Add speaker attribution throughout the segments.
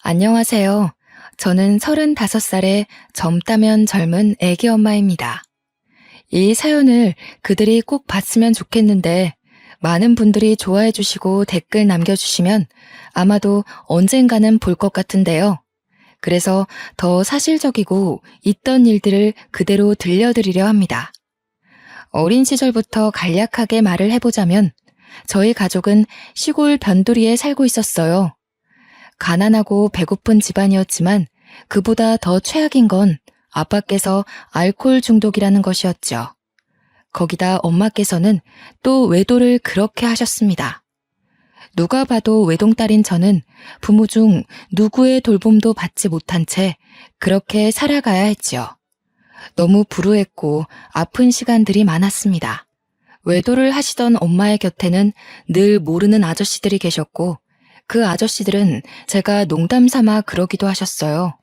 Speaker 1: 안녕하세요. 저는 35살의 젊다면 젊은 애기 엄마입니다. 이 사연을 그들이 꼭 봤으면 좋겠는데 많은 분들이 좋아해 주시고 댓글 남겨주시면 아마도 언젠가는 볼 것 같은데요. 그래서 더 사실적이고 있던 일들을 그대로 들려드리려 합니다. 어린 시절부터 간략하게 말을 해보자면 저희 가족은 시골 변두리에 살고 있었어요. 가난하고 배고픈 집안이었지만 그보다 더 최악인 건 아빠께서 알코올 중독이라는 것이었죠. 거기다 엄마께서는 또 외도를 그렇게 하셨습니다. 누가 봐도 외동딸인 저는 부모 중 누구의 돌봄도 받지 못한 채 그렇게 살아가야 했지요. 너무 불우했고 아픈 시간들이 많았습니다. 외도를 하시던 엄마의 곁에는 늘 모르는 아저씨들이 계셨고 그 아저씨들은 제가 농담 삼아 그러기도 하셨어요.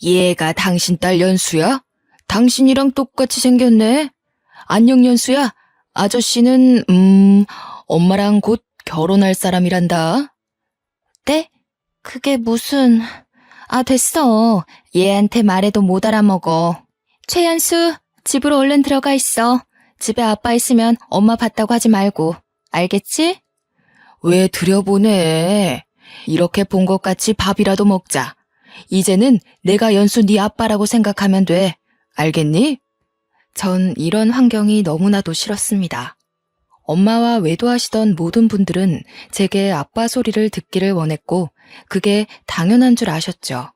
Speaker 1: 얘가 당신 딸 연수야? 당신이랑 똑같이 생겼네. 안녕 연수야. 아저씨는 엄마랑 곧 결혼할 사람이란다. 네? 그게 무슨... 됐어. 얘한테 말해도 못 알아먹어. 최연수, 집으로 얼른 들어가 있어. 집에 아빠 있으면 엄마 봤다고 하지 말고. 알겠지? 왜 들여보내? 이렇게 본 것 같이 밥이라도 먹자. 이제는 내가 연수 네 아빠라고 생각하면 돼. 알겠니? 전 이런 환경이 너무나도 싫었습니다. 엄마와 외도하시던 모든 분들은 제게 아빠 소리를 듣기를 원했고 그게 당연한 줄 아셨죠.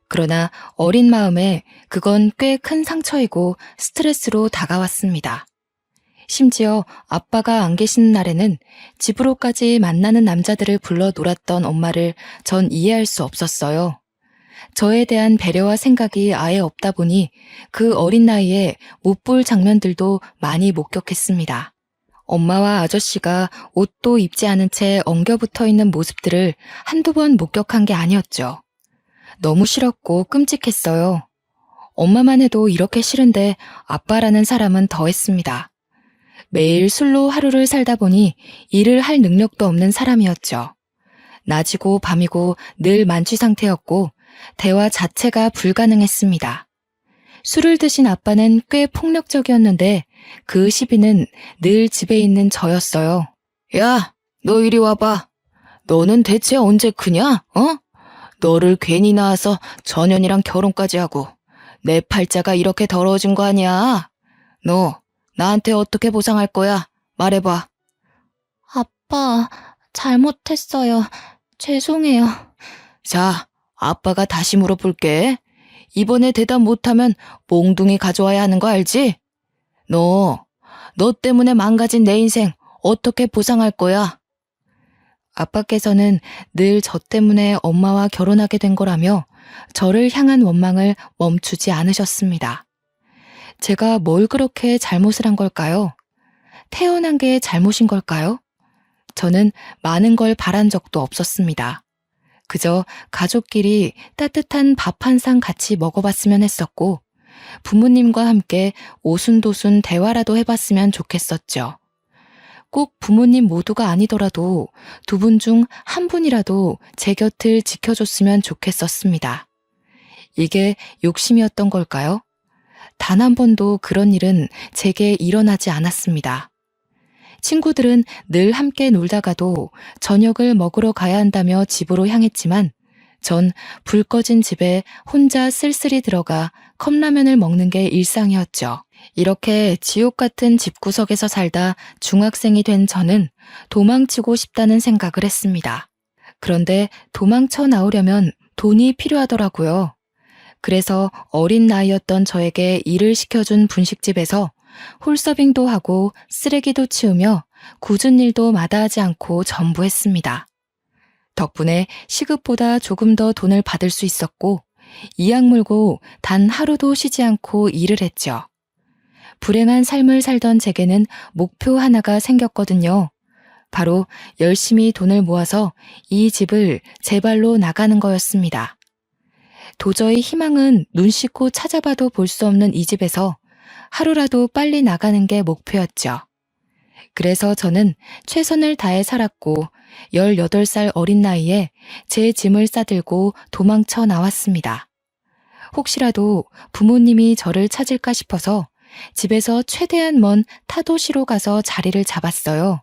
Speaker 1: 그러나 어린 마음에 그건 꽤 큰 상처이고 스트레스로 다가왔습니다. 심지어 아빠가 안 계시는 날에는 집으로까지 만나는 남자들을 불러 놀았던 엄마를 전 이해할 수 없었어요. 저에 대한 배려와 생각이 아예 없다 보니 그 어린 나이에 못 볼 장면들도 많이 목격했습니다. 엄마와 아저씨가 옷도 입지 않은 채 엉겨붙어 있는 모습들을 한두 번 목격한 게 아니었죠. 너무 싫었고 끔찍했어요. 엄마만 해도 이렇게 싫은데 아빠라는 사람은 더 했습니다. 매일 술로 하루를 살다 보니 일을 할 능력도 없는 사람이었죠. 낮이고 밤이고 늘 만취 상태였고 대화 자체가 불가능했습니다. 술을 드신 아빠는 꽤 폭력적이었는데 그 시비는 늘 집에 있는 저였어요. 야, 너 이리 와봐. 너는 대체 언제 크냐? 너를 괜히 낳아서 전현이랑 결혼까지 하고 내 팔자가 이렇게 더러워진 거 아니야? 너 나한테 어떻게 보상할 거야? 말해봐. 아빠, 잘못했어요. 죄송해요. 자, 아빠가 다시 물어볼게. 이번에 대답 못하면 몽둥이 가져와야 하는 거 알지? 너 때문에 망가진 내 인생 어떻게 보상할 거야? 아빠께서는 늘 저 때문에 엄마와 결혼하게 된 거라며 저를 향한 원망을 멈추지 않으셨습니다. 제가 뭘 그렇게 잘못을 한 걸까요? 태어난 게 잘못인 걸까요? 저는 많은 걸 바란 적도 없었습니다. 그저 가족끼리 따뜻한 밥 한 상 같이 먹어봤으면 했었고 부모님과 함께 오순도순 대화라도 해봤으면 좋겠었죠. 꼭 부모님 모두가 아니더라도 두 분 중 한 분이라도 제 곁을 지켜줬으면 좋겠었습니다. 이게 욕심이었던 걸까요? 단 한 번도 그런 일은 제게 일어나지 않았습니다. 친구들은 늘 함께 놀다가도 저녁을 먹으러 가야 한다며 집으로 향했지만 전 불 꺼진 집에 혼자 쓸쓸히 들어가 컵라면을 먹는 게 일상이었죠. 이렇게 지옥 같은 집구석에서 살다 중학생이 된 저는 도망치고 싶다는 생각을 했습니다. 그런데 도망쳐 나오려면 돈이 필요하더라고요. 그래서 어린 나이였던 저에게 일을 시켜준 분식집에서 홀서빙도 하고 쓰레기도 치우며 굳은 일도 마다하지 않고 전부했습니다. 덕분에 시급보다 조금 더 돈을 받을 수 있었고 이악 물고 단 하루도 쉬지 않고 일을 했죠. 불행한 삶을 살던 제게는 목표 하나가 생겼거든요. 바로 열심히 돈을 모아서 이 집을 제 발로 나가는 거였습니다. 도저히 희망은 눈 씻고 찾아봐도 볼 수 없는 이 집에서 하루라도 빨리 나가는 게 목표였죠. 그래서 저는 최선을 다해 살았고 18살 어린 나이에 제 짐을 싸들고 도망쳐 나왔습니다. 혹시라도 부모님이 저를 찾을까 싶어서 집에서 최대한 먼 타도시로 가서 자리를 잡았어요.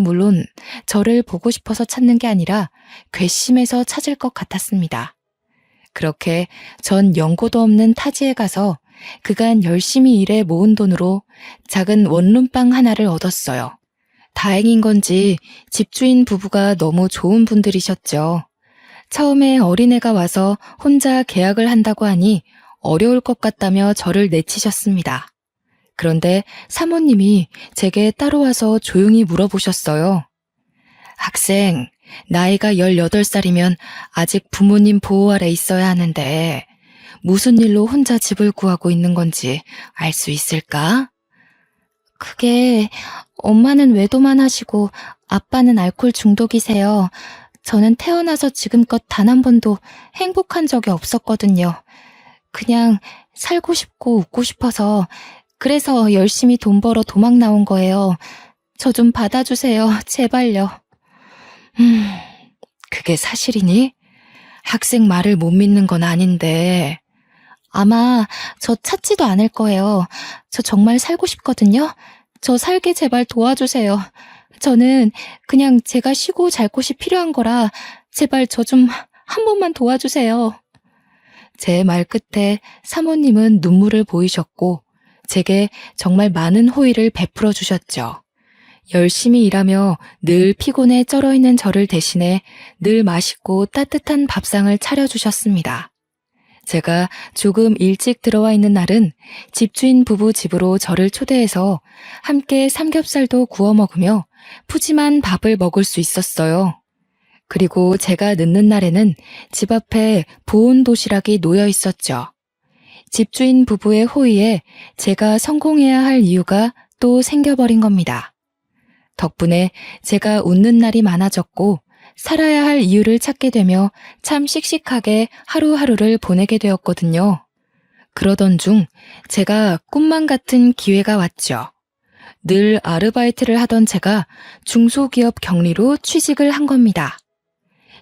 Speaker 1: 물론 저를 보고 싶어서 찾는 게 아니라 괘씸해서 찾을 것 같았습니다. 그렇게 전 연고도 없는 타지에 가서 그간 열심히 일해 모은 돈으로 작은 원룸방 하나를 얻었어요. 다행인 건지 집주인 부부가 너무 좋은 분들이셨죠. 처음에 어린애가 와서 혼자 계약을 한다고 하니 어려울 것 같다며 저를 내치셨습니다. 그런데 사모님이 제게 따로 와서 조용히 물어보셨어요. 학생, 나이가 18살이면 아직 부모님 보호 아래 있어야 하는데 무슨 일로 혼자 집을 구하고 있는 건지 알 수 있을까? 그게 엄마는 외도만 하시고 아빠는 알코올 중독이세요. 저는 태어나서 지금껏 단 한 번도 행복한 적이 없었거든요. 그냥 살고 싶고 웃고 싶어서 그래서 열심히 돈 벌어 도망 나온 거예요. 저 좀 받아주세요. 제발요. 그게 사실이니? 학생 말을 못 믿는 건 아닌데. 아마 저 찾지도 않을 거예요. 저 정말 살고 싶거든요. 저 살게 제발 도와주세요. 저는 그냥 제가 쉬고 잘 곳이 필요한 거라 제발 저 좀 한 번만 도와주세요. 제 말 끝에 사모님은 눈물을 보이셨고 제게 정말 많은 호의를 베풀어 주셨죠. 열심히 일하며 늘 피곤에 쩔어 있는 저를 대신해 늘 맛있고 따뜻한 밥상을 차려주셨습니다. 제가 조금 일찍 들어와 있는 날은 집주인 부부 집으로 저를 초대해서 함께 삼겹살도 구워 먹으며 푸짐한 밥을 먹을 수 있었어요. 그리고 제가 늦는 날에는 집 앞에 보온 도시락이 놓여 있었죠. 집주인 부부의 호의에 제가 성공해야 할 이유가 또 생겨버린 겁니다. 덕분에 제가 웃는 날이 많아졌고 살아야 할 이유를 찾게 되며 참 씩씩하게 하루하루를 보내게 되었거든요. 그러던 중 제가 꿈만 같은 기회가 왔죠. 늘 아르바이트를 하던 제가 중소기업 경리로 취직을 한 겁니다.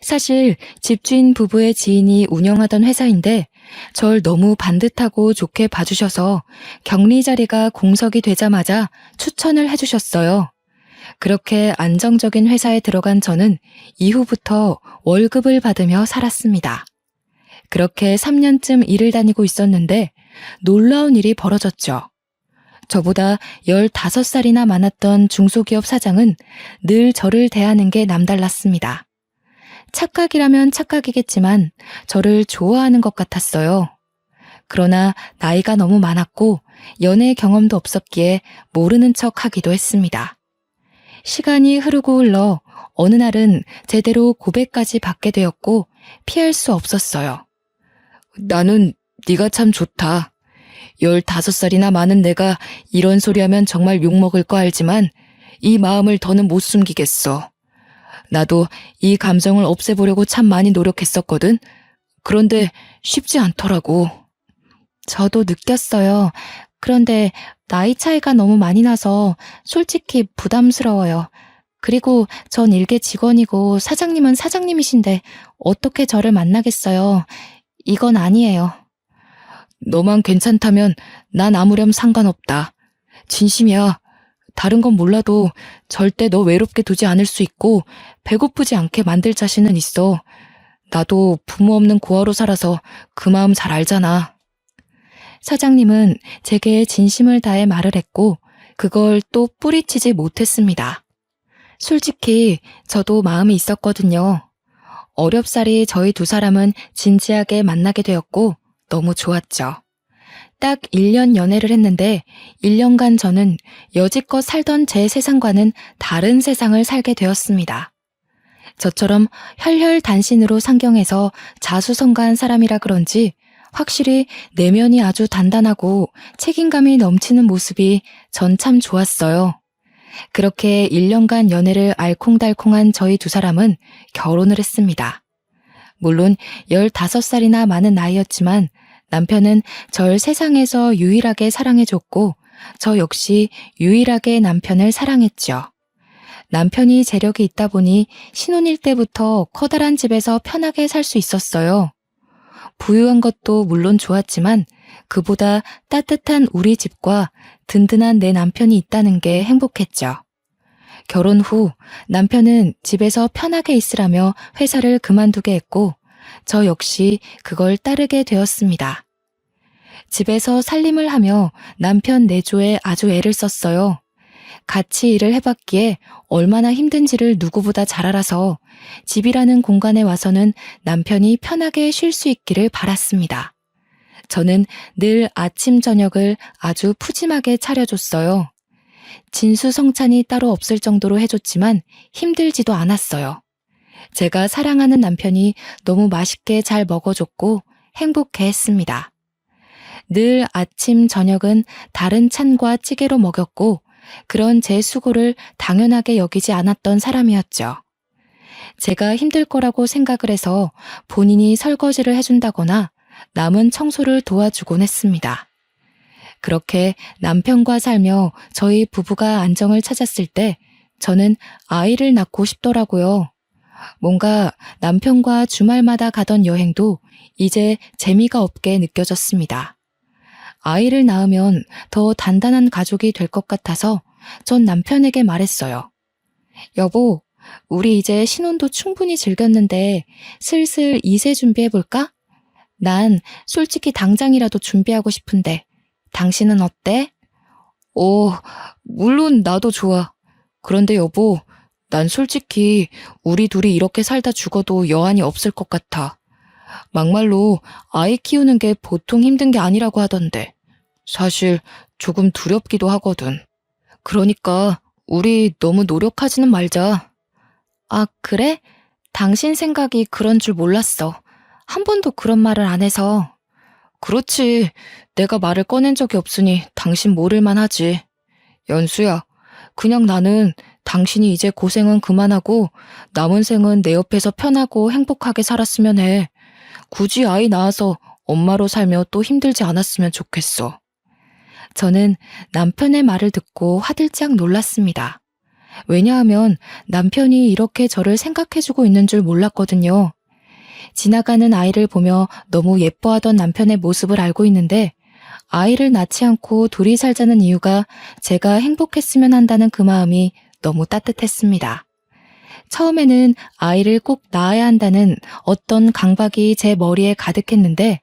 Speaker 1: 사실 집주인 부부의 지인이 운영하던 회사인데 절 너무 반듯하고 좋게 봐주셔서 격리 자리가 공석이 되자마자 추천을 해주셨어요. 그렇게 안정적인 회사에 들어간 저는 이후부터 월급을 받으며 살았습니다. 그렇게 3년쯤 일을 다니고 있었는데 놀라운 일이 벌어졌죠. 저보다 15살이나 많았던 중소기업 사장은 늘 저를 대하는 게 남달랐습니다. 착각이라면 착각이겠지만 저를 좋아하는 것 같았어요. 그러나 나이가 너무 많았고 연애 경험도 없었기에 모르는 척 하기도 했습니다. 시간이 흐르고 흘러 어느 날은 제대로 고백까지 받게 되었고 피할 수 없었어요. 나는 네가 참 좋다. 15살이나 많은 내가 이런 소리 하면 정말 욕먹을 거 알지만 이 마음을 더는 못 숨기겠어. 나도 이 감정을 없애보려고 참 많이 노력했었거든. 그런데 쉽지 않더라고. 저도 느꼈어요. 그런데 나이 차이가 너무 많이 나서 솔직히 부담스러워요. 그리고 전 일개 직원이고 사장님은 사장님이신데 어떻게 저를 만나겠어요. 이건 아니에요. 너만 괜찮다면 난 아무렴 상관없다. 진심이야. 다른 건 몰라도 절대 너 외롭게 두지 않을 수 있고 배고프지 않게 만들 자신은 있어. 나도 부모 없는 고아로 살아서 그 마음 잘 알잖아. 사장님은 제게 진심을 다해 말을 했고 그걸 또 뿌리치지 못했습니다. 솔직히 저도 마음이 있었거든요. 어렵사리 저희 두 사람은 진지하게 만나게 되었고 너무 좋았죠. 딱 1년 연애를 했는데 1년간 저는 여지껏 살던 제 세상과는 다른 세상을 살게 되었습니다. 저처럼 혈혈단신으로 상경해서 자수성가한 사람이라 그런지 확실히 내면이 아주 단단하고 책임감이 넘치는 모습이 전 참 좋았어요. 그렇게 1년간 연애를 알콩달콩한 저희 두 사람은 결혼을 했습니다. 물론 15살이나 많은 나이였지만 남편은 절 세상에서 유일하게 사랑해줬고 저 역시 유일하게 남편을 사랑했죠. 남편이 재력이 있다 보니 신혼일 때부터 커다란 집에서 편하게 살 수 있었어요. 부유한 것도 물론 좋았지만 그보다 따뜻한 우리 집과 든든한 내 남편이 있다는 게 행복했죠. 결혼 후 남편은 집에서 편하게 있으라며 회사를 그만두게 했고 저 역시 그걸 따르게 되었습니다. 집에서 살림을 하며 남편 내조에 아주 애를 썼어요. 같이 일을 해봤기에 얼마나 힘든지를 누구보다 잘 알아서 집이라는 공간에 와서는 남편이 편하게 쉴 수 있기를 바랐습니다. 저는 늘 아침 저녁을 아주 푸짐하게 차려줬어요. 진수성찬이 따로 없을 정도로 해줬지만 힘들지도 않았어요. 제가 사랑하는 남편이 너무 맛있게 잘 먹어줬고 행복해했습니다. 늘 아침 저녁은 다른 찬과 찌개로 먹였고 그런 제 수고를 당연하게 여기지 않았던 사람이었죠. 제가 힘들 거라고 생각을 해서 본인이 설거지를 해준다거나 남은 청소를 도와주곤 했습니다. 그렇게 남편과 살며 저희 부부가 안정을 찾았을 때 저는 아이를 낳고 싶더라고요. 뭔가 남편과 주말마다 가던 여행도 이제 재미가 없게 느껴졌습니다. 아이를 낳으면 더 단단한 가족이 될 것 같아서 전 남편에게 말했어요. 여보, 우리 이제 신혼도 충분히 즐겼는데 슬슬 2세 준비해볼까? 난 솔직히 당장이라도 준비하고 싶은데 당신은 어때? 물론 나도 좋아. 그런데 여보, 난 솔직히 우리 둘이 이렇게 살다 죽어도 여한이 없을 것 같아. 막말로 아이 키우는 게 보통 힘든 게 아니라고 하던데. 사실 조금 두렵기도 하거든. 그러니까 우리 너무 노력하지는 말자. 아, 그래? 당신 생각이 그런 줄 몰랐어. 한 번도 그런 말을 안 해서. 그렇지. 내가 말을 꺼낸 적이 없으니 당신 모를만 하지. 연수야, 그냥 나는 당신이 이제 고생은 그만하고 남은 생은 내 옆에서 편하고 행복하게 살았으면 해. 굳이 아이 낳아서 엄마로 살며 또 힘들지 않았으면 좋겠어. 저는 남편의 말을 듣고 화들짝 놀랐습니다. 왜냐하면 남편이 이렇게 저를 생각해주고 있는 줄 몰랐거든요. 지나가는 아이를 보며 너무 예뻐하던 남편의 모습을 알고 있는데 아이를 낳지 않고 둘이 살자는 이유가 제가 행복했으면 한다는 그 마음이 너무 따뜻했습니다. 처음에는 아이를 꼭 낳아야 한다는 어떤 강박이 제 머리에 가득했는데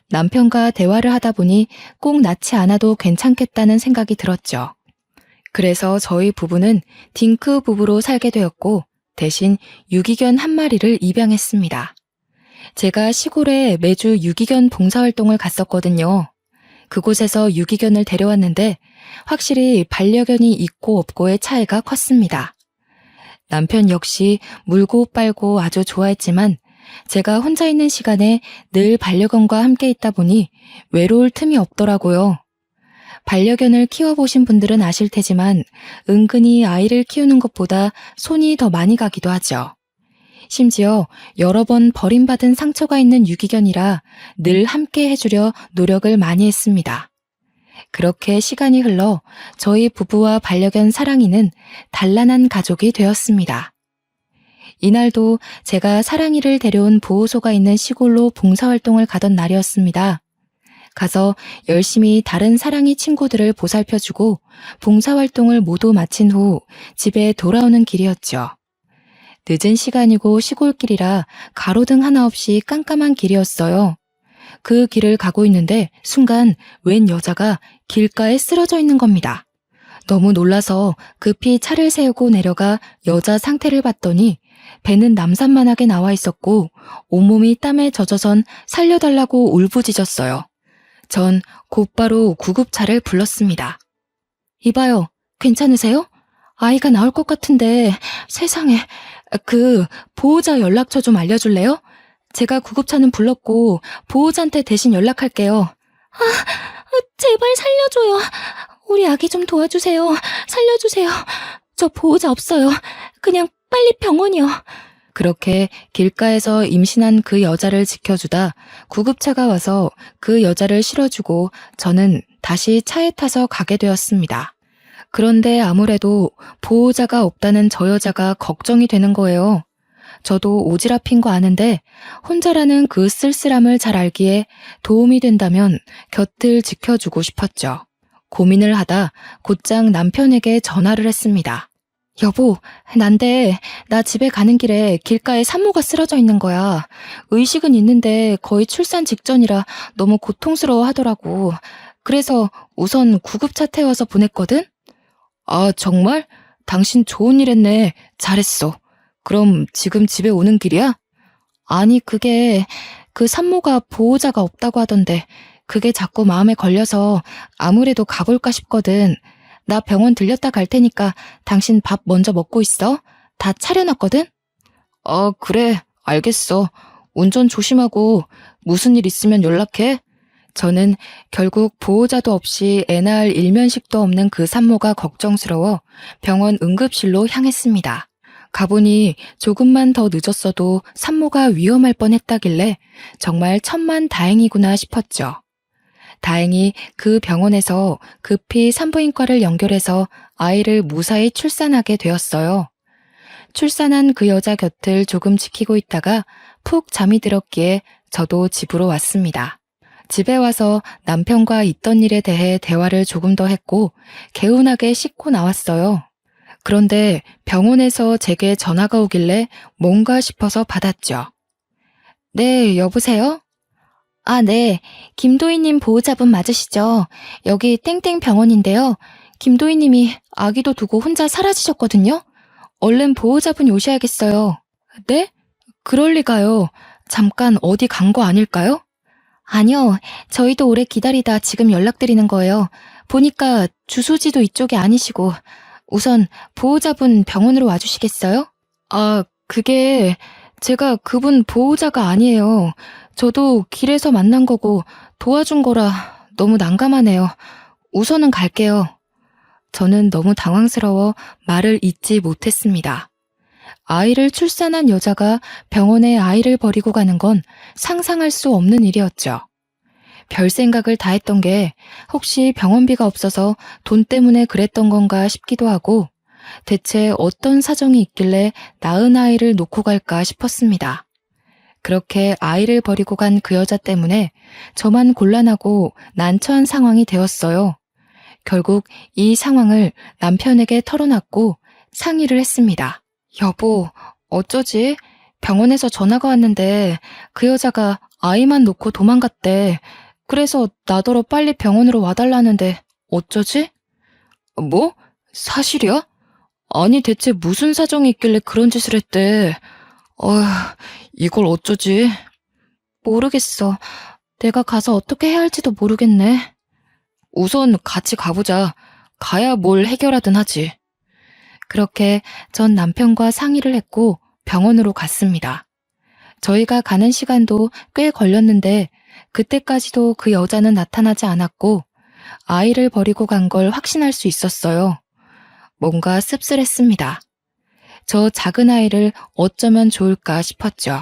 Speaker 1: 남편과 대화를 하다 보니 꼭 낳지 않아도 괜찮겠다는 생각이 들었죠. 그래서 저희 부부는 딩크 부부로 살게 되었고 대신 유기견 한 마리를 입양했습니다. 제가 시골에 매주 유기견 봉사활동을 갔었거든요. 그곳에서 유기견을 데려왔는데 확실히 반려견이 있고 없고의 차이가 컸습니다. 남편 역시 물고 빨고 아주 좋아했지만 제가 혼자 있는 시간에 늘 반려견과 함께 있다 보니 외로울 틈이 없더라고요. 반려견을 키워보신 분들은 아실 테지만 은근히 아이를 키우는 것보다 손이 더 많이 가기도 하죠. 심지어 여러 번 버림받은 상처가 있는 유기견이라 늘 함께 해주려 노력을 많이 했습니다. 그렇게 시간이 흘러 저희 부부와 반려견 사랑이는 단란한 가족이 되었습니다. 이날도 제가 사랑이를 데려온 보호소가 있는 시골로 봉사활동을 가던 날이었습니다. 가서 열심히 다른 사랑이 친구들을 보살펴주고 봉사활동을 모두 마친 후 집에 돌아오는 길이었죠. 늦은 시간이고 시골길이라 가로등 하나 없이 깜깜한 길이었어요. 그 길을 가고 있는데 순간 웬 여자가 길가에 쓰러져 있는 겁니다. 너무 놀라서 급히 차를 세우고 내려가 여자 상태를 봤더니 배는 남산만하게 나와 있었고 온몸이 땀에 젖어선 살려달라고 울부짖었어요. 전 곧바로 구급차를 불렀습니다. 이봐요, 괜찮으세요? 아이가 나올 것 같은데 세상에, 보호자 연락처 좀 알려줄래요? 제가 구급차는 불렀고 보호자한테 대신 연락할게요. 제발 살려줘요. 우리 아기 좀 도와주세요. 살려주세요. 저 보호자 없어요. 그냥 빨리 병원이요. 그렇게 길가에서 임신한 그 여자를 지켜주다 구급차가 와서 그 여자를 실어주고 저는 다시 차에 타서 가게 되었습니다. 그런데 아무래도 보호자가 없다는 저 여자가 걱정이 되는 거예요. 저도 오지랖인 거 아는데 혼자라는 그 쓸쓸함을 잘 알기에 도움이 된다면 곁을 지켜주고 싶었죠. 고민을 하다 곧장 남편에게 전화를 했습니다. 여보, 난데 나 집에 가는 길에 길가에 산모가 쓰러져 있는 거야. 의식은 있는데 거의 출산 직전이라 너무 고통스러워 하더라고. 그래서 우선 구급차 태워서 보냈거든? 아, 정말? 당신 좋은 일 했네. 잘했어. 그럼 지금 집에 오는 길이야? 아니, 그 산모가 보호자가 없다고 하던데 그게 자꾸 마음에 걸려서 아무래도 가볼까 싶거든. 나 병원 들렸다 갈 테니까 당신 밥 먼저 먹고 있어. 다 차려놨거든? 그래. 알겠어. 운전 조심하고 무슨 일 있으면 연락해. 저는 결국 보호자도 없이 애 낳을 일면식도 없는 그 산모가 걱정스러워 병원 응급실로 향했습니다. 가보니 조금만 더 늦었어도 산모가 위험할 뻔했다길래 정말 천만 다행이구나 싶었죠. 다행히 그 병원에서 급히 산부인과를 연결해서 아이를 무사히 출산하게 되었어요. 출산한 그 여자 곁을 조금 지키고 있다가 푹 잠이 들었기에 저도 집으로 왔습니다. 집에 와서 남편과 있던 일에 대해 대화를 조금 더 했고 개운하게 씻고 나왔어요. 그런데 병원에서 제게 전화가 오길래 뭔가 싶어서 받았죠. 네, 여보세요? 아, 네. 김도희님 보호자분 맞으시죠? 여기 땡땡 병원인데요. 김도희님이 아기도 두고 혼자 사라지셨거든요. 얼른 보호자분이 오셔야겠어요. 네? 그럴 리가요. 잠깐 어디 간 거 아닐까요? 아니요. 저희도 오래 기다리다 지금 연락드리는 거예요. 보니까 주소지도 이쪽이 아니시고. 우선 보호자분 병원으로 와주시겠어요? 아, 그게 제가 그분 보호자가 아니에요. 저도 길에서 만난 거고 도와준 거라 너무 난감하네요. 우선은 갈게요. 저는 너무 당황스러워 말을 잇지 못했습니다. 아이를 출산한 여자가 병원에 아이를 버리고 가는 건 상상할 수 없는 일이었죠. 별 생각을 다 했던 게 혹시 병원비가 없어서 돈 때문에 그랬던 건가 싶기도 하고 대체 어떤 사정이 있길래 낳은 아이를 놓고 갈까 싶었습니다. 그렇게 아이를 버리고 간 그 여자 때문에 저만 곤란하고 난처한 상황이 되었어요. 결국 이 상황을 남편에게 털어놨고 상의를 했습니다. 여보, 어쩌지? 병원에서 전화가 왔는데 그 여자가 아이만 놓고 도망갔대. 그래서 나더러 빨리 병원으로 와달라는데 어쩌지? 뭐? 사실이야? 아니 대체 무슨 사정이 있길래 그런 짓을 했대? 어휴, 이걸 어쩌지? 모르겠어. 내가 가서 어떻게 해야 할지도 모르겠네. 우선 같이 가보자. 가야 뭘 해결하든 하지. 그렇게 전 남편과 상의를 했고 병원으로 갔습니다. 저희가 가는 시간도 꽤 걸렸는데 그때까지도 그 여자는 나타나지 않았고 아이를 버리고 간 걸 확신할 수 있었어요. 뭔가 씁쓸했습니다. 저 작은 아이를 어쩌면 좋을까 싶었죠.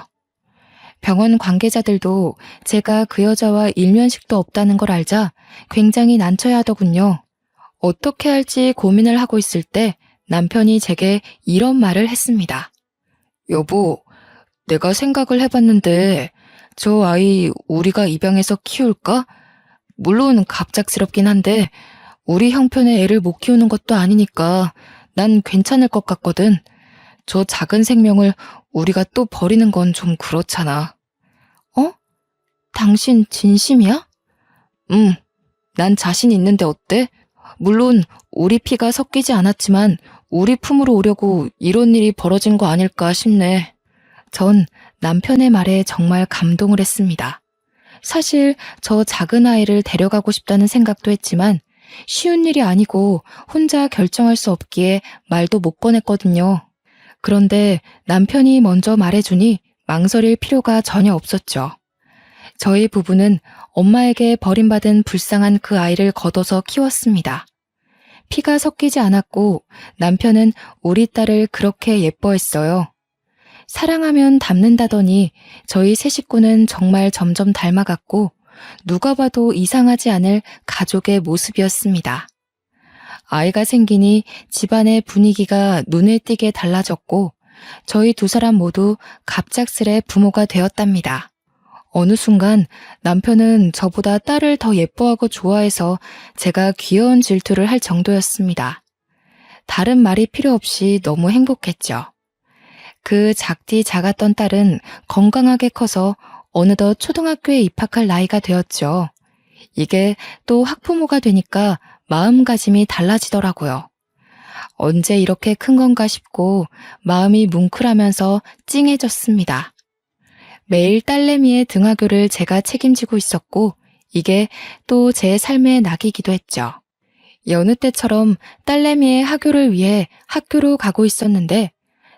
Speaker 1: 병원 관계자들도 제가 그 여자와 일면식도 없다는 걸 알자 굉장히 난처해하더군요. 어떻게 할지 고민을 하고 있을 때 남편이 제게 이런 말을 했습니다. 여보, 내가 생각을 해봤는데 저 아이 우리가 입양해서 키울까? 물론 갑작스럽긴 한데 우리 형편의 애를 못 키우는 것도 아니니까 난 괜찮을 것 같거든. 저 작은 생명을 우리가 또 버리는 건 좀 그렇잖아. 어? 당신 진심이야? 난 자신 있는데 어때? 물론 우리 피가 섞이지 않았지만 우리 품으로 오려고 이런 일이 벌어진 거 아닐까 싶네. 전 남편의 말에 정말 감동을 했습니다. 사실 저 작은 아이를 데려가고 싶다는 생각도 했지만 쉬운 일이 아니고 혼자 결정할 수 없기에 말도 못 꺼냈거든요. 그런데 남편이 먼저 말해주니 망설일 필요가 전혀 없었죠. 저희 부부는 엄마에게 버림받은 불쌍한 그 아이를 걷어서 키웠습니다. 피가 섞이지 않았고 남편은 우리 딸을 그렇게 예뻐했어요. 사랑하면 닮는다더니 저희 세 식구는 정말 점점 닮아갔고 누가 봐도 이상하지 않을 가족의 모습이었습니다. 아이가 생기니 집안의 분위기가 눈에 띄게 달라졌고 저희 두 사람 모두 갑작스레 부모가 되었답니다. 어느 순간 남편은 저보다 딸을 더 예뻐하고 좋아해서 제가 귀여운 질투를 할 정도였습니다. 다른 말이 필요 없이 너무 행복했죠. 그 작디 작았던 딸은 건강하게 커서 어느덧 초등학교에 입학할 나이가 되었죠. 이게 또 학부모가 되니까 마음가짐이 달라지더라고요. 언제 이렇게 큰 건가 싶고 마음이 뭉클하면서 찡해졌습니다. 매일 딸내미의 등하교를 제가 책임지고 있었고 이게 또 제 삶의 낙이기도 했죠. 여느 때처럼 딸내미의 하교를 위해 학교로 가고 있었는데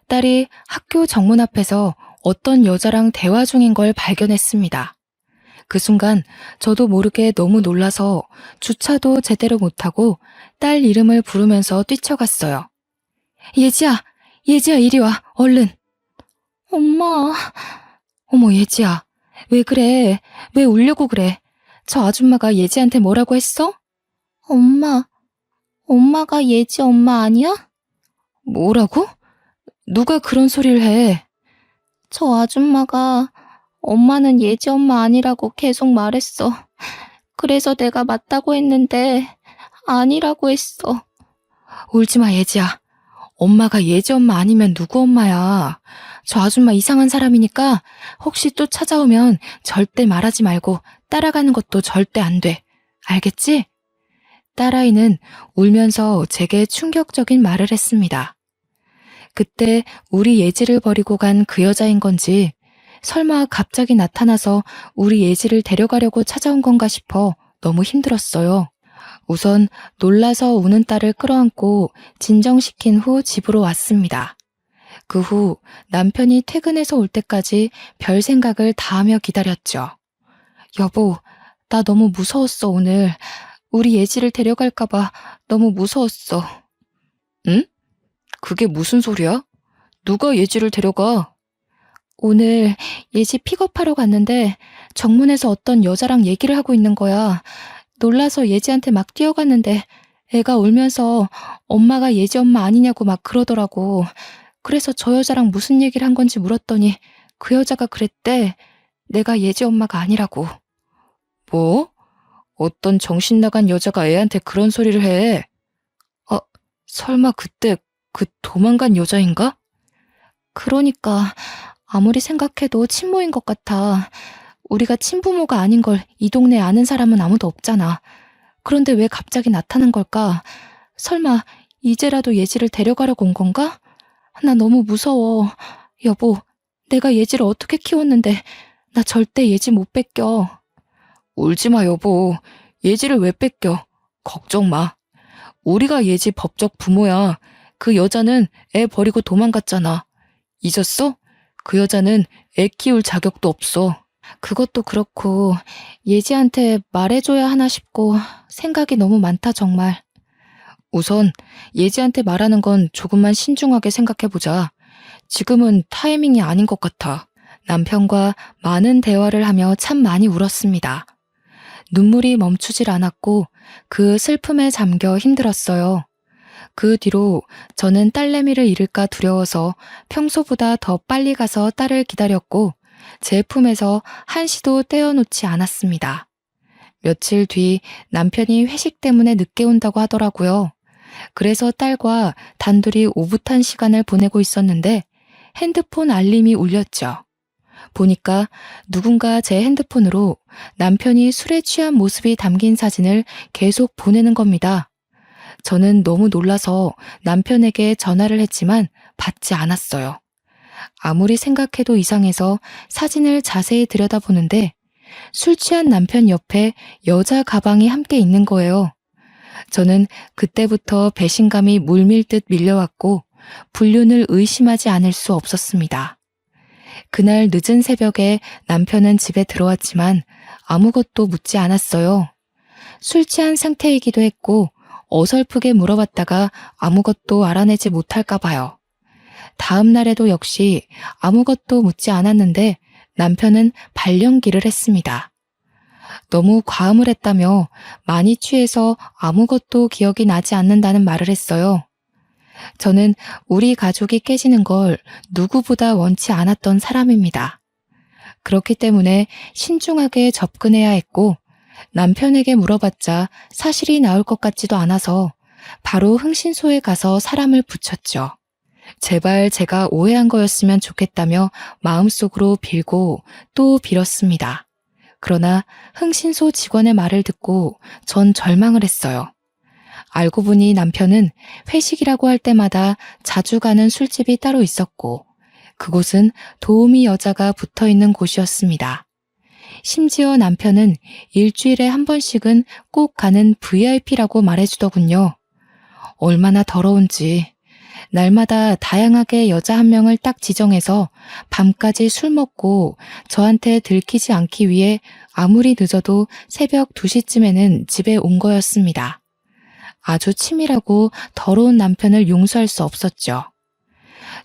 Speaker 1: 딸이 학교 정문 앞에서 어떤 여자랑 대화 중인 걸 발견했습니다. 그 순간 저도 모르게 너무 놀라서 주차도 제대로 못하고 딸 이름을 부르면서 뛰쳐갔어요. 예지야, 예지야 이리 와, 얼른. 엄마. 어머 예지야, 왜 그래? 왜 울려고 그래? 저 아줌마가 예지한테 뭐라고 했어? 엄마가 예지 엄마 아니야? 뭐라고? 누가 그런 소리를 해? 저 아줌마가 엄마는 예지 엄마 아니라고 계속 말했어. 그래서 내가 맞다고 했는데 아니라고 했어. 울지마 예지야. 엄마가 예지 엄마 아니면 누구 엄마야. 저 아줌마 이상한 사람이니까 혹시 또 찾아오면 절대 말하지 말고 따라가는 것도 절대 안 돼. 알겠지? 딸아이는 울면서 제게 충격적인 말을 했습니다. 그때 우리 예지를 버리고 간 그 여자인 건지 설마 갑자기 나타나서 우리 예지를 데려가려고 찾아온 건가 싶어 너무 힘들었어요. 우선 놀라서 우는 딸을 끌어안고 진정시킨 후 집으로 왔습니다. 그 후 남편이 퇴근해서 올 때까지 별 생각을 다 하며 기다렸죠. 여보, 나 너무 무서웠어 오늘. 우리 예지를 데려갈까봐 너무 무서웠어. 응? 그게 무슨 소리야? 누가 예지를 데려가? 오늘 예지 픽업하러 갔는데 정문에서 어떤 여자랑 얘기를 하고 있는 거야. 놀라서 예지한테 막 뛰어갔는데 애가 울면서 엄마가 예지 엄마 아니냐고 막 그러더라고. 그래서 저 여자랑 무슨 얘기를 한 건지 물었더니 그 여자가 그랬대. 내가 예지 엄마가 아니라고. 뭐? 어떤 정신 나간 여자가 애한테 그런 소리를 해? 설마 그때 그 도망간 여자인가? 그러니까 아무리 생각해도 친모인 것 같아. 우리가 친부모가 아닌 걸 이 동네에 아는 사람은 아무도 없잖아. 그런데 왜 갑자기 나타난 걸까? 설마 이제라도 예지를 데려가려고 온 건가? 나 너무 무서워. 여보, 내가 예지를 어떻게 키웠는데 나 절대 예지 못 뺏겨. 울지 마 여보. 예지를 왜 뺏겨? 걱정 마. 우리가 예지 법적 부모야. 그 여자는 애 버리고 도망갔잖아. 잊었어? 그 여자는 애 키울 자격도 없어. 그것도 그렇고 예지한테 말해줘야 하나 싶고 생각이 너무 많다 정말. 우선 예지한테 말하는 건 조금만 신중하게 생각해보자. 지금은 타이밍이 아닌 것 같아. 남편과 많은 대화를 하며 참 많이 울었습니다. 눈물이 멈추질 않았고 그 슬픔에 잠겨 힘들었어요. 그 뒤로 저는 딸내미를 잃을까 두려워서 평소보다 더 빨리 가서 딸을 기다렸고 제 품에서 한시도 떼어놓지 않았습니다. 며칠 뒤 남편이 회식 때문에 늦게 온다고 하더라고요. 그래서 딸과 단둘이 오붓한 시간을 보내고 있었는데 핸드폰 알림이 울렸죠. 보니까 누군가 제 핸드폰으로 남편이 술에 취한 모습이 담긴 사진을 계속 보내는 겁니다. 저는 너무 놀라서 남편에게 전화를 했지만 받지 않았어요. 아무리 생각해도 이상해서 사진을 자세히 들여다보는데 술 취한 남편 옆에 여자 가방이 함께 있는 거예요. 저는 그때부터 배신감이 물밀듯 밀려왔고 불륜을 의심하지 않을 수 없었습니다. 그날 늦은 새벽에 남편은 집에 들어왔지만 아무것도 묻지 않았어요. 술 취한 상태이기도 했고 어설프게 물어봤다가 아무것도 알아내지 못할까 봐요. 다음 날에도 역시 아무것도 묻지 않았는데 남편은 발령기를 했습니다. 너무 과음을 했다며 많이 취해서 아무것도 기억이 나지 않는다는 말을 했어요. 저는 우리 가족이 깨지는 걸 누구보다 원치 않았던 사람입니다. 그렇기 때문에 신중하게 접근해야 했고 남편에게 물어봤자 사실이 나올 것 같지도 않아서 바로 흥신소에 가서 사람을 붙였죠. 제발 제가 오해한 거였으면 좋겠다며 마음속으로 빌고 또 빌었습니다. 그러나 흥신소 직원의 말을 듣고 전 절망을 했어요. 알고 보니 남편은 회식이라고 할 때마다 자주 가는 술집이 따로 있었고 그곳은 도우미 여자가 붙어 있는 곳이었습니다. 심지어 남편은 일주일에 한 번씩은 꼭 가는 VIP라고 말해주더군요. 얼마나 더러운지. 날마다 다양하게 여자 한 명을 딱 지정해서 밤까지 술 먹고 저한테 들키지 않기 위해 아무리 늦어도 새벽 2시쯤에는 집에 온 거였습니다. 아주 치밀하고 더러운 남편을 용서할 수 없었죠.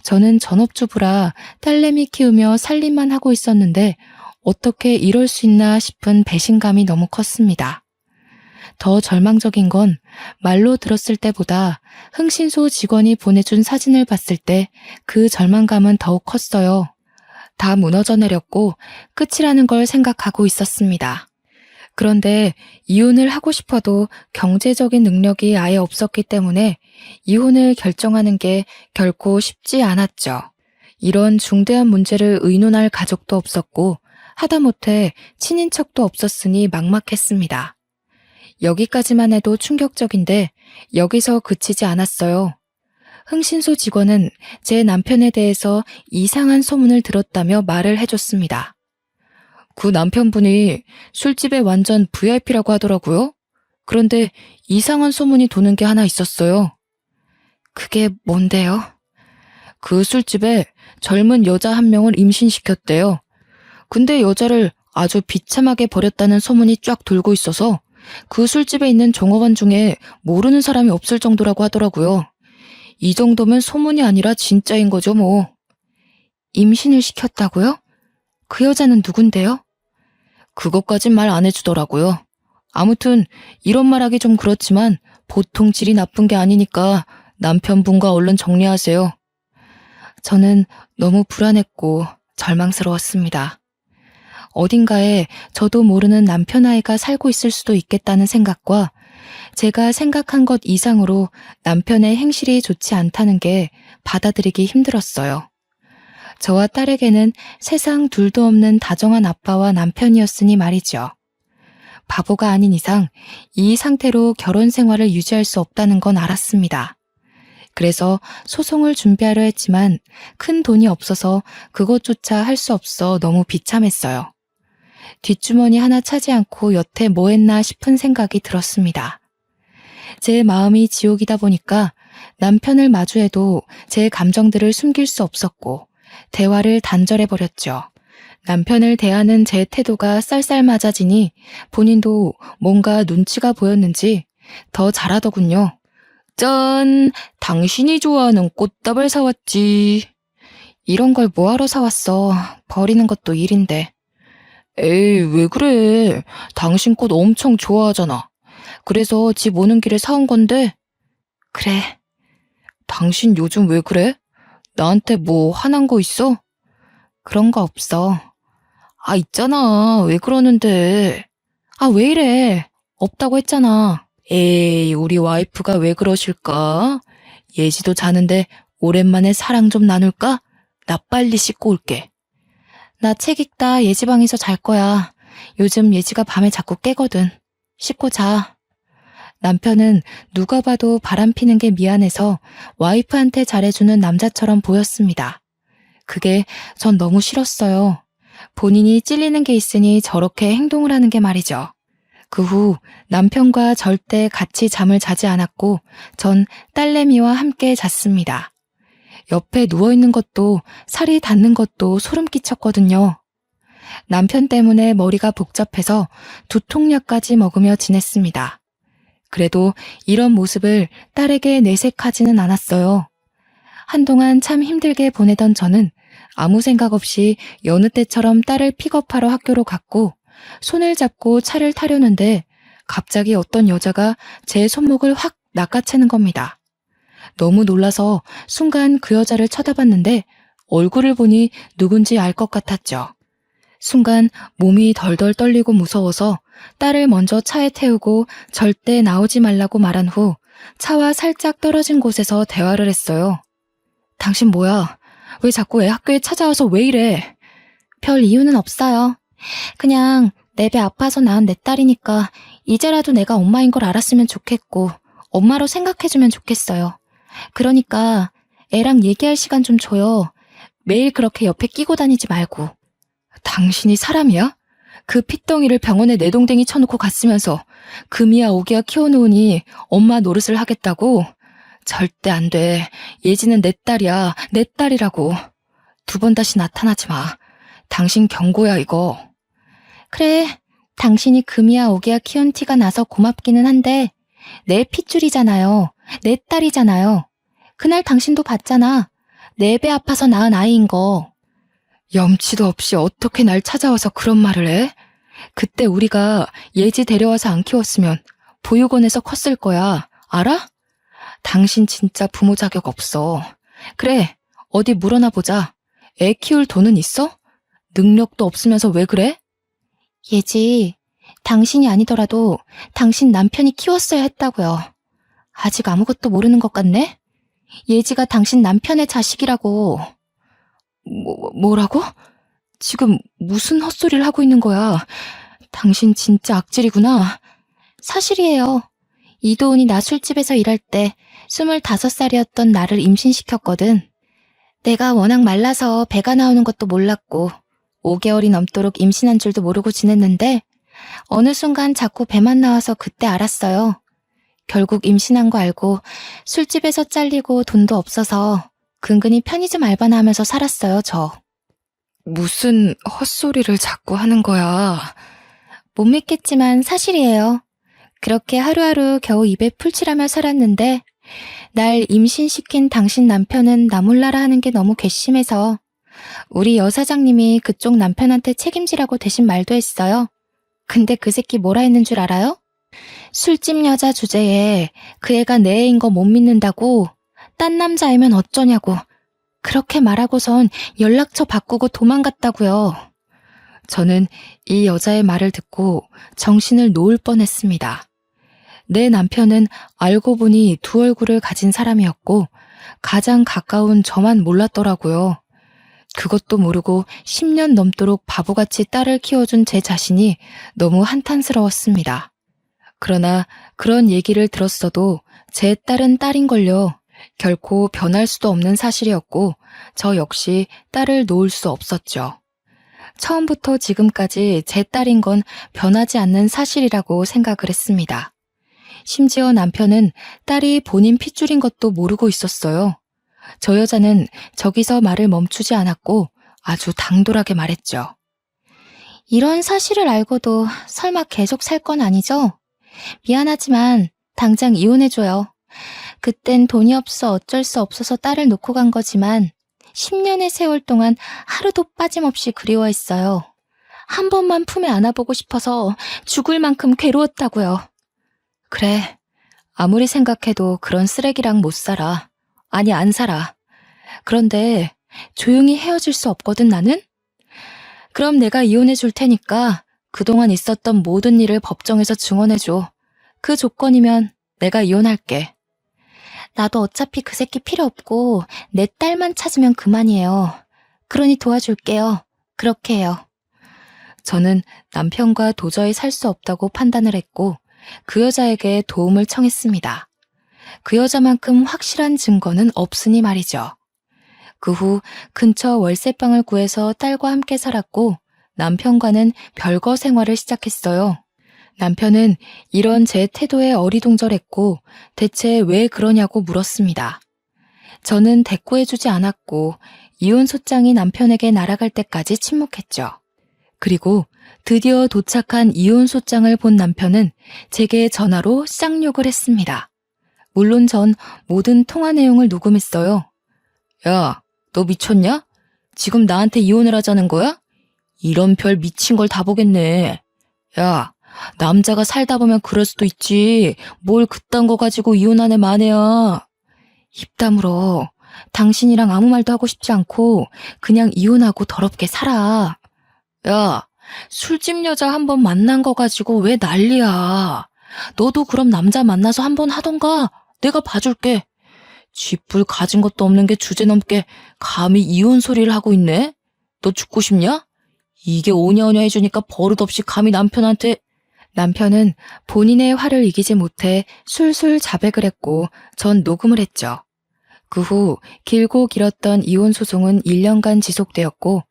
Speaker 1: 저는 전업주부라 딸내미 키우며 살림만 하고 있었는데 어떻게 이럴 수 있나 싶은 배신감이 너무 컸습니다. 더 절망적인 건 말로 들었을 때보다 흥신소 직원이 보내준 사진을 봤을 때 그 절망감은 더욱 컸어요. 다 무너져 내렸고 끝이라는 걸 생각하고 있었습니다. 그런데 이혼을 하고 싶어도 경제적인 능력이 아예 없었기 때문에 이혼을 결정하는 게 결코 쉽지 않았죠. 이런 중대한 문제를 의논할 가족도 없었고 하다못해 친인척도 없었으니 막막했습니다. 여기까지만 해도 충격적인데 여기서 그치지 않았어요. 흥신소 직원은 제 남편에 대해서 이상한 소문을 들었다며 말을 해줬습니다. 그 남편분이 술집에 완전 VIP라고 하더라고요. 그런데 이상한 소문이 도는 게 하나 있었어요. 그게 뭔데요? 그 술집에 젊은 여자 한 명을 임신시켰대요. 근데 여자를 아주 비참하게 버렸다는 소문이 쫙 돌고 있어서 그 술집에 있는 종업원 중에 모르는 사람이 없을 정도라고 하더라고요. 이 정도면 소문이 아니라 진짜인 거죠, 뭐. 임신을 시켰다고요? 그 여자는 누군데요? 그것까진 말 안 해주더라고요. 아무튼 이런 말하기 좀 그렇지만 보통 질이 나쁜 게 아니니까 남편분과 얼른 정리하세요. 저는 너무 불안했고 절망스러웠습니다. 어딘가에 저도 모르는 남편 아이가 살고 있을 수도 있겠다는 생각과 제가 생각한 것 이상으로 남편의 행실이 좋지 않다는 게 받아들이기 힘들었어요. 저와 딸에게는 세상 둘도 없는 다정한 아빠와 남편이었으니 말이죠. 바보가 아닌 이상 이 상태로 결혼 생활을 유지할 수 없다는 건 알았습니다. 그래서 소송을 준비하려 했지만 큰 돈이 없어서 그것조차 할 수 없어 너무 비참했어요. 뒷주머니 하나 차지 않고 여태 뭐 했나 싶은 생각이 들었습니다. 제 마음이 지옥이다 보니까 남편을 마주해도 제 감정들을 숨길 수 없었고 대화를 단절해버렸죠. 남편을 대하는 제 태도가 쌀쌀맞아지니 본인도 뭔가 눈치가 보였는지 더 잘하더군요. 짠! 당신이 좋아하는 꽃다발 사왔지. 이런 걸 뭐하러 사왔어. 버리는 것도 일인데. 에이, 왜 그래. 당신 꽃 엄청 좋아하잖아. 그래서 집 오는 길에 사온 건데. 그래. 당신 요즘 왜 그래? 나한테 뭐 화난 거 있어? 그런 거 없어. 아, 있잖아. 왜 그러는데. 아, 왜 이래. 없다고 했잖아. 에이, 우리 와이프가 왜 그러실까? 예지도 자는데 오랜만에 사랑 좀 나눌까? 나 빨리 씻고 올게. 나 책 읽다 예지 방에서 잘 거야. 요즘 예지가 밤에 자꾸 깨거든. 씻고 자. 남편은 누가 봐도 바람 피는 게 미안해서 와이프한테 잘해주는 남자처럼 보였습니다. 그게 전 너무 싫었어요. 본인이 찔리는 게 있으니 저렇게 행동을 하는 게 말이죠. 그 후 남편과 절대 같이 잠을 자지 않았고 전 딸내미와 함께 잤습니다. 옆에 누워있는 것도 살이 닿는 것도 소름 끼쳤거든요. 남편 때문에 머리가 복잡해서 두통약까지 먹으며 지냈습니다. 그래도 이런 모습을 딸에게 내색하지는 않았어요. 한동안 참 힘들게 보내던 저는 아무 생각 없이 여느 때처럼 딸을 픽업하러 학교로 갔고 손을 잡고 차를 타려는데 갑자기 어떤 여자가 제 손목을 확 낚아채는 겁니다. 너무 놀라서 순간 그 여자를 쳐다봤는데 얼굴을 보니 누군지 알 것 같았죠. 순간 몸이 덜덜 떨리고 무서워서 딸을 먼저 차에 태우고 절대 나오지 말라고 말한 후 차와 살짝 떨어진 곳에서 대화를 했어요. 당신 뭐야? 왜 자꾸 애 학교에 찾아와서 왜 이래? 별 이유는 없어요. 그냥 내 배 아파서 낳은 내 딸이니까 이제라도 내가 엄마인 걸 알았으면 좋겠고 엄마로 생각해주면 좋겠어요. 그러니까 애랑 얘기할 시간 좀 줘요. 매일 그렇게 옆에 끼고 다니지 말고. 당신이 사람이야? 그 핏덩이를 병원에 내동댕이 쳐놓고 갔으면서 금이야 오기야 키워놓으니 엄마 노릇을 하겠다고? 절대 안 돼. 예지는 내 딸이야. 내 딸이라고. 2번 다시 나타나지 마. 당신 경고야 이거. 그래. 당신이 금이야 오기야 키운 티가 나서 고맙기는 한데 내 핏줄이잖아요. 내 딸이잖아요. 그날 당신도 봤잖아. 내 배 아파서 낳은 아이인 거. 염치도 없이 어떻게 날 찾아와서 그런 말을 해? 그때 우리가 예지 데려와서 안 키웠으면 보육원에서 컸을 거야. 알아? 당신 진짜 부모 자격 없어. 그래, 어디 물어나 보자. 애 키울 돈은 있어? 능력도 없으면서 왜 그래? 예지, 당신이 아니더라도 당신 남편이 키웠어야 했다고요. 아직 아무것도 모르는 것 같네? 예지가 당신 남편의 자식이라고. 뭐라고? 지금 무슨 헛소리를 하고 있는 거야? 당신 진짜 악질이구나. 사실이에요. 이도훈이 나 술집에서 일할 때 25살이었던 나를 임신시켰거든. 내가 워낙 말라서 배가 나오는 것도 몰랐고 5개월이 넘도록 임신한 줄도 모르고 지냈는데 어느 순간 자꾸 배만 나와서 그때 알았어요. 결국 임신한 거 알고 술집에서 잘리고 돈도 없어서 근근히 편의점 알바나 하면서 살았어요, 저. 무슨 헛소리를 자꾸 하는 거야. 못 믿겠지만 사실이에요. 그렇게 하루하루 겨우 입에 풀칠하며 살았는데 날 임신시킨 당신 남편은 나 몰라라 하는 게 너무 괘씸해서 우리 여사장님이 그쪽 남편한테 책임지라고 대신 말도 했어요. 근데 그 새끼 뭐라 했는 줄 알아요? 술집 여자 주제에 그 애가 내 애인 거 못 믿는다고 딴 남자애면 어쩌냐고 그렇게 말하고선 연락처 바꾸고 도망갔다고요. 저는 이 여자의 말을 듣고 정신을 놓을 뻔했습니다. 내 남편은 알고 보니 2얼굴을 가진 사람이었고 가장 가까운 저만 몰랐더라고요. 그것도 모르고 10년 넘도록 바보같이 딸을 키워준 제 자신이 너무 한탄스러웠습니다. 그러나 그런 얘기를 들었어도 제 딸은 딸인걸요. 결코 변할 수도 없는 사실이었고 저 역시 딸을 놓을 수 없었죠. 처음부터 지금까지 제 딸인 건 변하지 않는 사실이라고 생각을 했습니다. 심지어 남편은 딸이 본인 핏줄인 것도 모르고 있었어요. 저 여자는 저기서 말을 멈추지 않았고 아주 당돌하게 말했죠. 이런 사실을 알고도 설마 계속 살 건 아니죠? 미안하지만 당장 이혼해줘요. 그땐 돈이 없어 어쩔 수 없어서 딸을 놓고 간 거지만 10년의 세월 동안 하루도 빠짐없이 그리워했어요. 한 번만 품에 안아보고 싶어서 죽을 만큼 괴로웠다고요. 그래, 아무리 생각해도 그런 쓰레기랑 못 살아. 아니, 안 살아. 그런데 조용히 헤어질 수 없거든, 나는? 그럼 내가 이혼해 줄 테니까 그동안 있었던 모든 일을 법정에서 증언해줘. 그 조건이면 내가 이혼할게. 나도 어차피 그 새끼 필요 없고 내 딸만 찾으면 그만이에요. 그러니 도와줄게요. 그렇게 해요. 저는 남편과 도저히 살 수 없다고 판단을 했고 그 여자에게 도움을 청했습니다. 그 여자만큼 확실한 증거는 없으니 말이죠. 그 후 근처 월세방을 구해서 딸과 함께 살았고 남편과는 별거 생활을 시작했어요. 남편은 이런 제 태도에 어리둥절했고 대체 왜 그러냐고 물었습니다. 저는 대꾸해주지 않았고 이혼 소장이 남편에게 날아갈 때까지 침묵했죠. 그리고 드디어 도착한 이혼 소장을 본 남편은 제게 전화로 쌍욕을 했습니다. 물론 전 모든 통화 내용을 녹음했어요. 야, 너 미쳤냐? 지금 나한테 이혼을 하자는 거야? 이런 별 미친 걸 다 보겠네. 야, 남자가 살다 보면 그럴 수도 있지. 뭘 그딴 거 가지고 이혼한 애 마네야. 입 다물어. 당신이랑 아무 말도 하고 싶지 않고 그냥 이혼하고 더럽게 살아. 야, 술집 여자 한 번 만난 거 가지고 왜 난리야. 너도 그럼 남자 만나서 한 번 하던가. 내가 봐줄게. 쥐뿔 가진 것도 없는 게 주제넘게 감히 이혼 소리를 하고 있네? 너 죽고 싶냐? 이게 오냐오냐 해주니까 버릇없이 감히 남편한테. 남편은 본인의 화를 이기지 못해 술술 자백을 했고 전 녹음을 했죠. 그 후 길고 길었던 이혼 소송은 1년간 지속되었고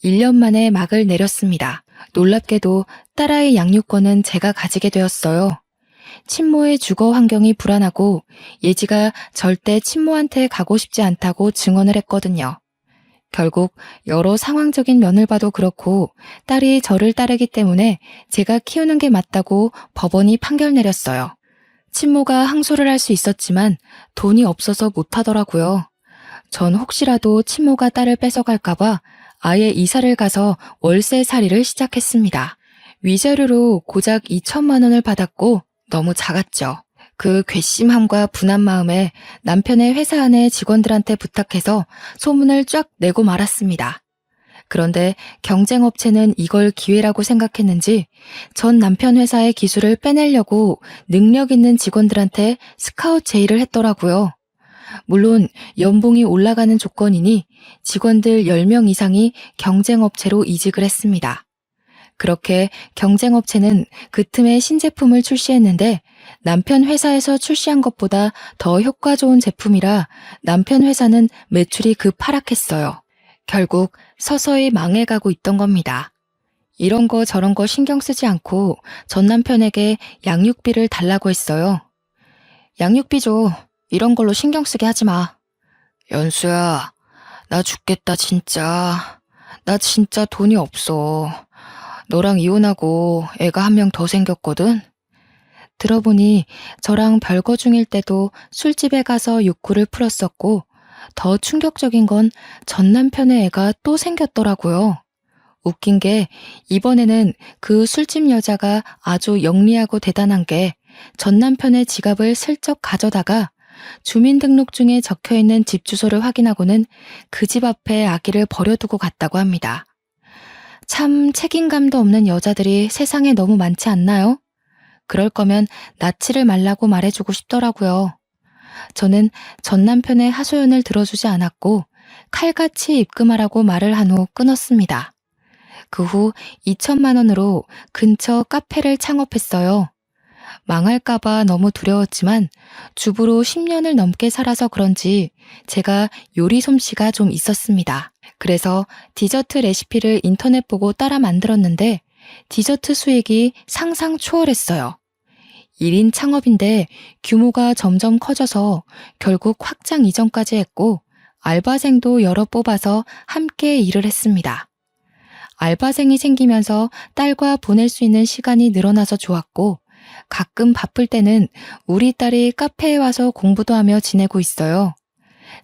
Speaker 1: 1년 만에 막을 내렸습니다. 놀랍게도 딸아이 양육권은 제가 가지게 되었어요. 친모의 주거 환경이 불안하고 예지가 절대 친모한테 가고 싶지 않다고 증언을 했거든요. 결국 여러 상황적인 면을 봐도 그렇고 딸이 저를 따르기 때문에 제가 키우는 게 맞다고 법원이 판결 내렸어요. 친모가 항소를 할 수 있었지만 돈이 없어서 못하더라고요. 전 혹시라도 친모가 딸을 뺏어갈까봐 아예 이사를 가서 월세살이를 시작했습니다. 위자료로 고작 2천만 원을 받았고 너무 작았죠. 그 괘씸함과 분한 마음에 남편의 회사 안의 직원들한테 부탁해서 소문을 쫙 내고 말았습니다. 그런데 경쟁업체는 이걸 기회라고 생각했는지 전 남편 회사의 기술을 빼내려고 능력 있는 직원들한테 스카웃 제의를 했더라고요. 물론 연봉이 올라가는 조건이니 직원들 10명 이상이 경쟁업체로 이직을 했습니다. 그렇게 경쟁업체는 그 틈에 신제품을 출시했는데 남편 회사에서 출시한 것보다 더 효과 좋은 제품이라 남편 회사는 매출이 급하락했어요. 결국 서서히 망해가고 있던 겁니다. 이런 거 저런 거 신경 쓰지 않고 전 남편에게 양육비를 달라고 했어요. 양육비 줘. 이런 걸로 신경 쓰게 하지 마. 연수야, 나 죽겠다 진짜. 나 진짜 돈이 없어. 너랑 이혼하고 애가 한 명 더 생겼거든? 들어보니 저랑 별거 중일 때도 술집에 가서 욕구를 풀었었고 더 충격적인 건 전 남편의 애가 또 생겼더라고요. 웃긴 게 이번에는 그 술집 여자가 아주 영리하고 대단한 게 전 남편의 지갑을 슬쩍 가져다가 주민등록증에 적혀있는 집 주소를 확인하고는 그 집 앞에 아기를 버려두고 갔다고 합니다. 참 책임감도 없는 여자들이 세상에 너무 많지 않나요? 그럴 거면 낳지를 말라고 말해주고 싶더라고요. 저는 전 남편의 하소연을 들어주지 않았고 칼같이 입금하라고 말을 한 후 끊었습니다. 그 후 2천만 원으로 근처 카페를 창업했어요. 망할까봐 너무 두려웠지만 주부로 10년을 넘게 살아서 그런지 제가 요리 솜씨가 좀 있었습니다. 그래서 디저트 레시피를 인터넷 보고 따라 만들었는데 디저트 수익이 상상 초월했어요. 1인 창업인데 규모가 점점 커져서 결국 확장 이전까지 했고 알바생도 여러 뽑아서 함께 일을 했습니다. 알바생이 생기면서 딸과 보낼 수 있는 시간이 늘어나서 좋았고 가끔 바쁠 때는 우리 딸이 카페에 와서 공부도 하며 지내고 있어요.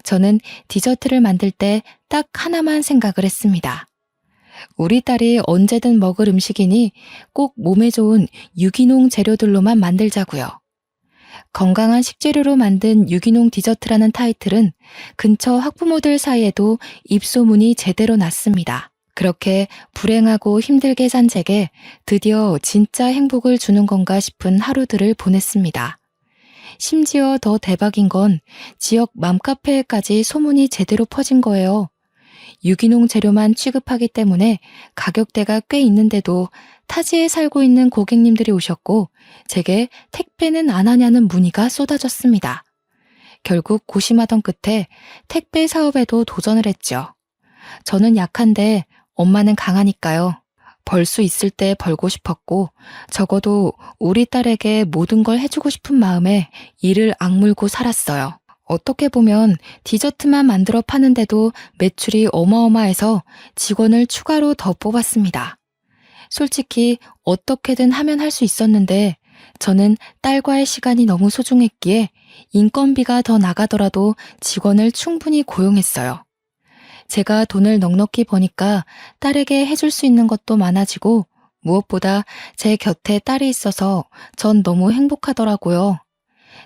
Speaker 1: 저는 디저트를 만들 때 딱 하나만 생각을 했습니다. 우리 딸이 언제든 먹을 음식이니 꼭 몸에 좋은 유기농 재료들로만 만들자고요. 건강한 식재료로 만든 유기농 디저트라는 타이틀은 근처 학부모들 사이에도 입소문이 제대로 났습니다. 그렇게 불행하고 힘들게 산 제게 드디어 진짜 행복을 주는 건가 싶은 하루들을 보냈습니다. 심지어 더 대박인 건 지역 맘카페에까지 소문이 제대로 퍼진 거예요. 유기농 재료만 취급하기 때문에 가격대가 꽤 있는데도 타지에 살고 있는 고객님들이 오셨고 제게 택배는 안 하냐는 문의가 쏟아졌습니다. 결국 고심하던 끝에 택배 사업에도 도전을 했죠. 저는 약한데 엄마는 강하니까요. 벌 수 있을 때 벌고 싶었고 적어도 우리 딸에게 모든 걸 해주고 싶은 마음에 이를 악물고 살았어요. 어떻게 보면 디저트만 만들어 파는데도 매출이 어마어마해서 직원을 추가로 더 뽑았습니다. 솔직히 어떻게든 하면 할 수 있었는데 저는 딸과의 시간이 너무 소중했기에 인건비가 더 나가더라도 직원을 충분히 고용했어요. 제가 돈을 넉넉히 버니까 딸에게 해줄 수 있는 것도 많아지고 무엇보다 제 곁에 딸이 있어서 전 너무 행복하더라고요.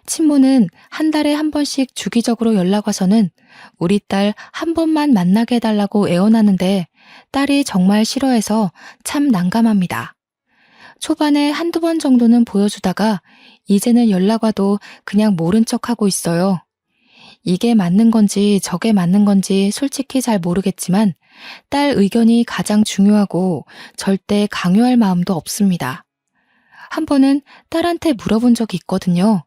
Speaker 1: 친모는 한 달에 한 번씩 주기적으로 연락 와서는 우리 딸 한 번만 만나게 해달라고 애원하는데 딸이 정말 싫어해서 참 난감합니다. 초반에 한두 번 정도는 보여주다가 이제는 연락 와도 그냥 모른 척하고 있어요. 이게 맞는 건지 저게 맞는 건지 솔직히 잘 모르겠지만 딸 의견이 가장 중요하고 절대 강요할 마음도 없습니다. 한 번은 딸한테 물어본 적이 있거든요.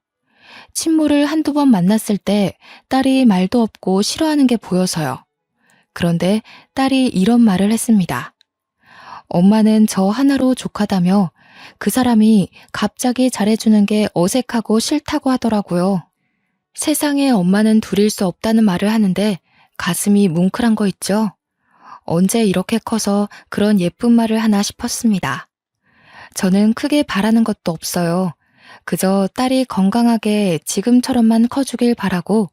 Speaker 1: 친모를 한두 번 만났을 때 딸이 말도 없고 싫어하는 게 보여서요. 그런데 딸이 이런 말을 했습니다. 엄마는 저 하나로 족하다며 그 사람이 갑자기 잘해주는 게 어색하고 싫다고 하더라고요. 세상에 엄마는 둘일 수 없다는 말을 하는데 가슴이 뭉클한 거 있죠? 언제 이렇게 커서 그런 예쁜 말을 하나 싶었습니다. 저는 크게 바라는 것도 없어요. 그저 딸이 건강하게 지금처럼만 커주길 바라고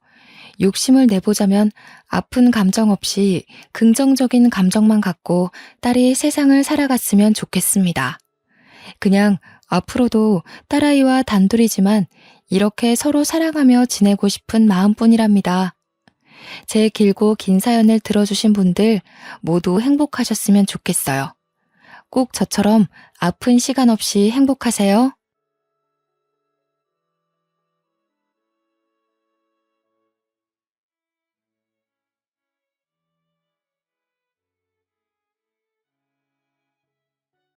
Speaker 1: 욕심을 내보자면 아픈 감정 없이 긍정적인 감정만 갖고 딸이 세상을 살아갔으면 좋겠습니다. 그냥 앞으로도 딸아이와 단둘이지만 이렇게 서로 사랑하며 지내고 싶은 마음뿐이랍니다. 제 길고 긴 사연을 들어주신 분들 모두 행복하셨으면 좋겠어요. 꼭 저처럼 아픈 시간 없이 행복하세요.